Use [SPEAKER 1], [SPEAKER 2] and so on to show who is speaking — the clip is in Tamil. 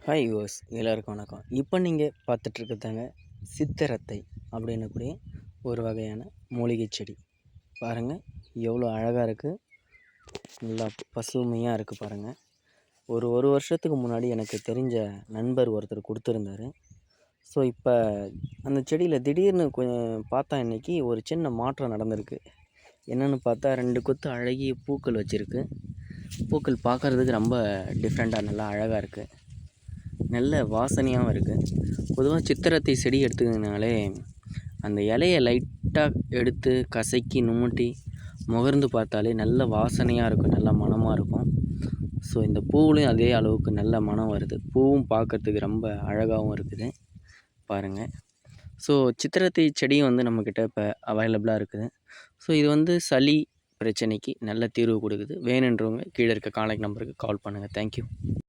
[SPEAKER 1] ஹாய் யுவர்ஸ், எல்லாருக்கும் வணக்கம். இப்போ நீங்கள் பார்த்துட்ருக்கதாங்க சித்தரத்தை அப்படின்னக்கூடிய ஒரு வகையான மூலிகை செடி. பாருங்கள் எவ்வளோ அழகாக இருக்குது, நல்லா பசுமையாக இருக்குது பாருங்கள். ஒரு வருஷத்துக்கு முன்னாடி எனக்கு தெரிஞ்ச நண்பர் ஒருத்தர் கொடுத்துருந்தாரு. ஸோ இப்போ அந்த செடியில் திடீர்னு கொஞ்சம் பார்த்தா இன்றைக்கி ஒரு சின்ன மாற்றம் நடந்திருக்கு. என்னென்னு பார்த்தா 2 கொத்து அழகிய பூக்கள் வச்சுருக்கு. பூக்கள் பார்க்குறதுக்கு ரொம்ப டிஃப்ரெண்ட்டாக நல்லா அழகாக இருக்குது, நல்ல வாசனையாகவும் இருக்குது. பொதுவாக சித்திரத்தை செடி எடுத்துக்கினாலே அந்த இலையை லைட்டாக எடுத்து கசக்கி நுமுட்டி முகர்ந்து பார்த்தாலே நல்ல வாசனையாக இருக்கும், நல்ல மணமாக இருக்கும். ஸோ இந்த பூவுலையும் அதே அளவுக்கு நல்ல மனம் வருது. பூவும் பார்க்குறதுக்கு ரொம்ப அழகாகவும் இருக்குது பாருங்கள். ஸோ சித்திரத்தை செடியும் நம்மக்கிட்ட இப்போ அவைலபிளாக இருக்குது. ஸோ இது சளி பிரச்சனைக்கு நல்ல தீர்வு கொடுக்குது. வேணுன்றவங்க கீழே இருக்க கான்டாக்ட் நம்பருக்கு கால் பண்ணுங்கள். தேங்க்யூ.